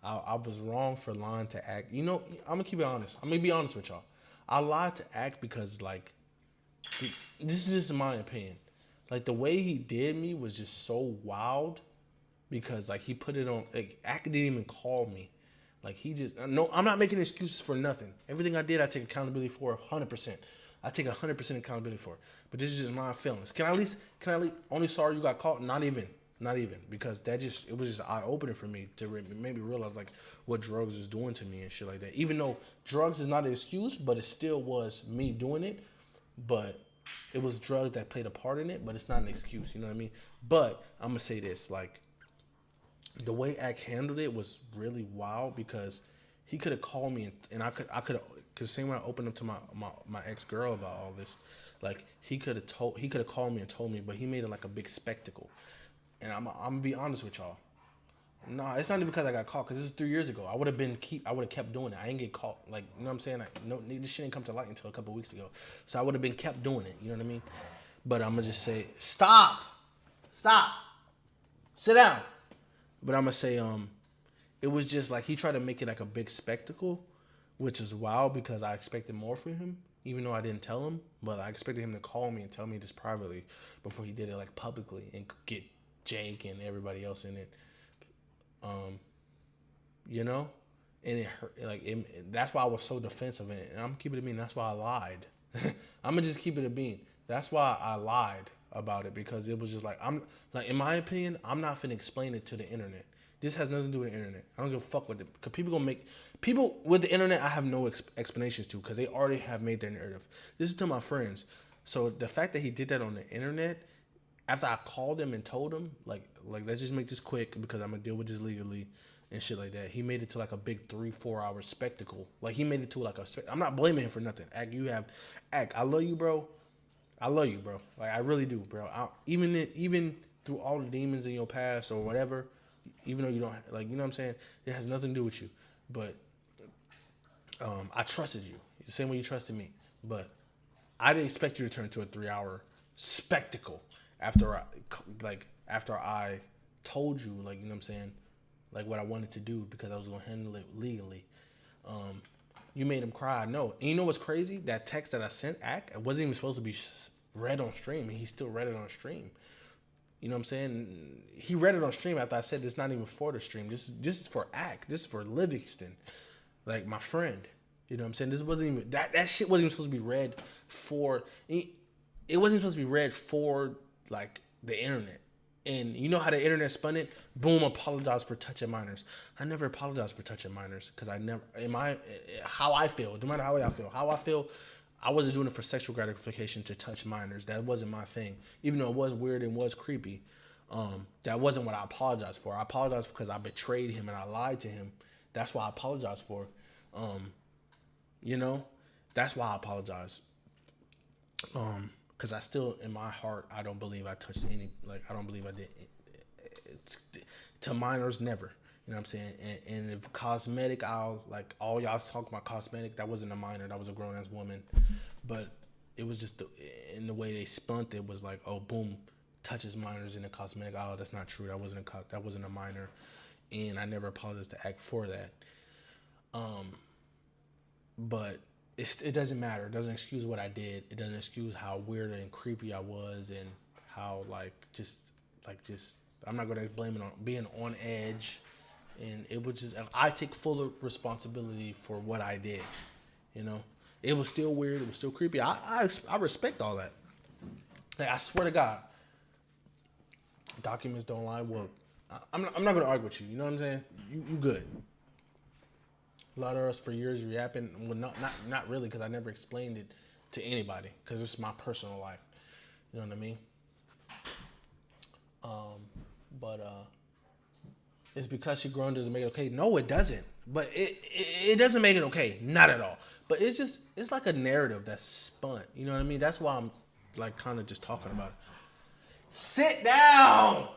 I was wrong for lying to act. You know, I'm gonna keep it honest. I'm gonna be honest with y'all. I lied to act because like this is just my opinion. Like the way he did me was just so wild because like he put it on. Like Act didn't even call me. Like he just no. I'm not making excuses for nothing. Everything I did, I take accountability for 100%. I take 100% accountability for. But this is just my feelings. Can I at least only sorry you got caught? Not even because that just it was just eye opening for me to make me realize like what drugs is doing to me and shit like that. Even though drugs is not an excuse, but it still was me doing it. But it was drugs that played a part in it, but it's not an excuse. You know what I mean? But I'm gonna say this: like the way Ack handled it was really wild because he could have called me and I could because same way I opened up to my ex girl about all this, like he could have called me and told me, but he made it like a big spectacle. And I'm gonna be honest with y'all. Nah, it's not even because I got caught. Because this was 3 years ago. I would have kept doing it. I ain't get caught. Like you know what I'm saying? No, this shit didn't come to light until a couple weeks ago. So I would have been kept doing it. You know what I mean? But I'm gonna just say, stop, sit down. But I'm gonna say, it was just like he tried to make it like a big spectacle, which is wild because I expected more from him, even though I didn't tell him. But I expected him to call me and tell me this privately before he did it like publicly and get Jake and everybody else in it. You know, and it hurt. Like that's why I was so defensive. And I'm keeping it a bean. That's why I lied. I'm gonna just keep it a bean. That's why I lied about it because it was just like I'm like in my opinion, I'm not finna explain it to the internet. This has nothing to do with the internet. I don't give a fuck with it because people with the internet. I have no explanations to because they already have made their narrative. This is to my friends. So the fact that he did that on the internet, after I called him and told him, like let's just make this quick because I'm gonna deal with this legally and shit like that. He made it to like a big 3-4 hour spectacle. Like he made it to like a. I'm not blaming him for nothing. Ack, I love you, bro. I love you, bro. Like I really do, bro. Even through all the demons in your past or whatever, even though you don't like, you know what I'm saying, it has nothing to do with you. But I trusted you the same way you trusted me. But I didn't expect you to turn into a 3-hour spectacle after I told you, like, you know what I'm saying, like what I wanted to do because I was gonna handle it legally. You made him cry. No, and you know what's crazy? That text that I sent Ack, it wasn't even supposed to be read on stream, and he still read it on stream. You know what I'm saying? He read it on stream after I said this. Not even for the stream. This is for Ack. This is for Livingston, like my friend. You know what I'm saying? This wasn't even that shit wasn't even supposed to be read for. It wasn't supposed to be read for like the internet. And you know how the internet spun it? Boom, apologize for touching minors. I never apologized for touching minors because I never, how I feel, no matter how I feel, I wasn't doing it for sexual gratification to touch minors. That wasn't my thing. Even though it was weird and was creepy, that wasn't what I apologized for. I apologized because I betrayed him and I lied to him. That's why I apologized for. You know, that's why I apologize. Because I still, in my heart, I don't believe I touched any, like, I don't believe I did. To minors, never. You know what I'm saying? And if cosmetic, like, all y'all talking about cosmetic, that wasn't a minor, that was a grown-ass woman. But it was just, in the way they spun it was like, oh, boom, touches minors in the cosmetic. Oh, that's not true. That wasn't a minor. And I never apologized to Act for that. But it doesn't matter. It doesn't excuse what I did. It doesn't excuse how weird and creepy I was and how just I'm not gonna blame it on being on edge. And it was just I take full responsibility for what I did. You know, it was still weird. It was still creepy. I respect all that. Like, I swear to God, documents don't lie. Well, I'm not gonna argue with you. You know what I'm saying? You good. A lot of us for years reacting. Well, not really, because I never explained it to anybody, because it's my personal life. You know what I mean? But it's because she grown doesn't make it okay. No, it doesn't. But it doesn't make it okay. Not at all. But it's like a narrative that's spun. You know what I mean? That's why I'm like kind of just talking about it. Sit down.